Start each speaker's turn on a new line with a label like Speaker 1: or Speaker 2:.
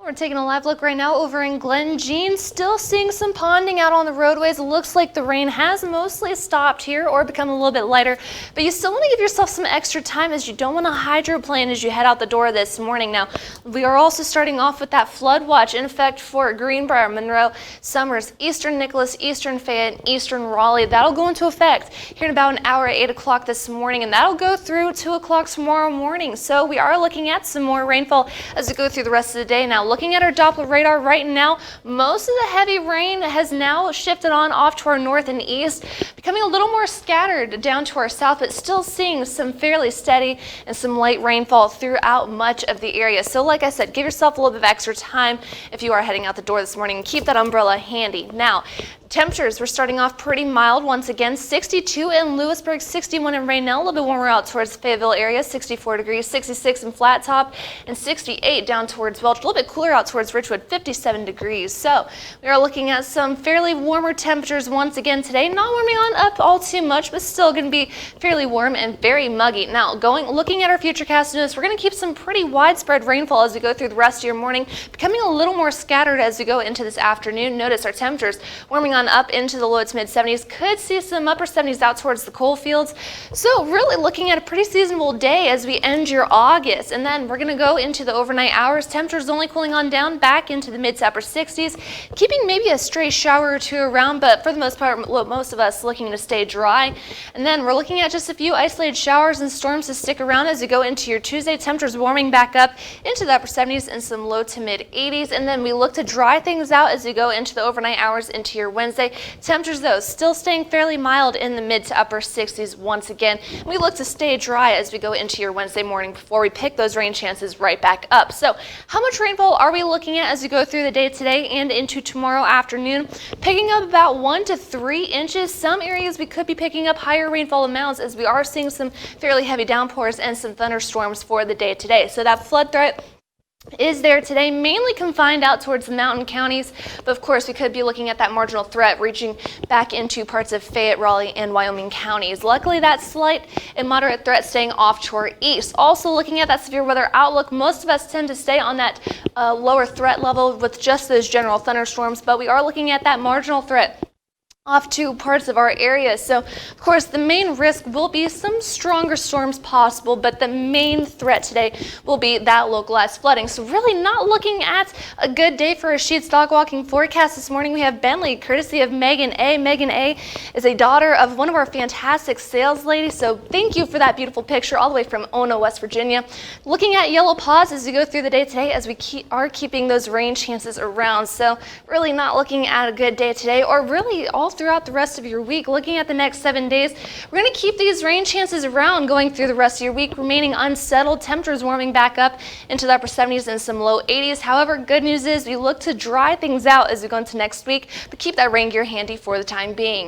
Speaker 1: We're taking a live look right now over in Glen Jean. Still seeing some ponding out on the roadways. It looks like the rain has mostly stopped here or become a little bit lighter, but you still want to give yourself some extra time as you don't want to hydroplane as you head out the door this morning. Now, we are also starting off with that flood watch in effect for Greenbrier, Monroe, Summers, Eastern Nicholas, Eastern Fayette, and Eastern Raleigh. That'll go into effect here in about an hour at 8 o'clock this morning, and that'll go through 2 o'clock tomorrow morning. So we are looking at some more rainfall as we go through the rest of the day. Now, looking at our Doppler radar right now, most of the heavy rain has now shifted on off to our north and east, becoming a little more scattered down to our south, but still seeing some fairly steady and some light rainfall throughout much of the area. So like I said, give yourself a little bit of extra time if you are heading out the door this morning and keep that umbrella handy. Now, temperatures, we're starting off pretty mild once again. 62 in Lewisburg, 61 in Raynell, a little bit warmer out towards the Fayetteville area, 64 degrees, 66 in Flat Top, and 68 down towards Welch. A little bit cooler out towards Richwood, 57 degrees. So we are looking at some fairly warmer temperatures once again today. Not warming on up all too much, but still going to be fairly warm and very muggy. Now, looking at our futurecast notice, we're going to keep some pretty widespread rainfall as we go through the rest of your morning, becoming a little more scattered as we go into this afternoon. Notice our temperatures warming on up into the low to mid 70s. Could see some upper 70s out towards the coal fields. So really looking at a pretty seasonable day as we end your August. And then we're going to go into the overnight hours. Temperatures only cooling on down back into the mid to upper 60s, keeping maybe a stray shower or two around, but for the most part, most of us looking to stay dry. And then we're looking at just a few isolated showers and storms to stick around as we go into your Tuesday. Temperatures warming back up into the upper 70s and some low to mid 80s. And then we look to dry things out as we go into the overnight hours into your Wednesday. Temperatures, though, still staying fairly mild in the mid to upper 60s once again. We look to stay dry as we go into your Wednesday morning before we pick those rain chances right back up. So how much rainfall are we looking at as we go through the day today and into tomorrow afternoon? Picking up about 1 to 3 inches. Some areas we could be picking up higher rainfall amounts as we are seeing some fairly heavy downpours and some thunderstorms for the day today. So that flood threat is there today, mainly confined out towards the mountain counties, but of course we could be looking at that marginal threat reaching back into parts of Fayette, Raleigh, and Wyoming counties. Luckily, that slight and moderate threat staying off to our east. Also looking at that severe weather outlook, most of us tend to stay on that lower threat level with just those general thunderstorms, but we are looking at that marginal threat off to parts of our area. So of course the main risk will be some stronger storms possible, but the main threat today will be that localized flooding. So really not looking at a good day for a sheets dog walking forecast this morning. We have Bentley courtesy of Megan A. Megan A is a daughter of one of our fantastic sales ladies, so thank you for that beautiful picture all the way from Ono, West Virginia. Looking at yellow pause as we go through the day today as we are keeping those rain chances around. So really not looking at a good day today or really all throughout the rest of your week. Looking at the next 7 days, we're going to keep these rain chances around going through the rest of your week, remaining unsettled. Temperatures warming back up into the upper 70s and some low 80s. However, good news is we look to dry things out as we go into next week, but keep that rain gear handy for the time being.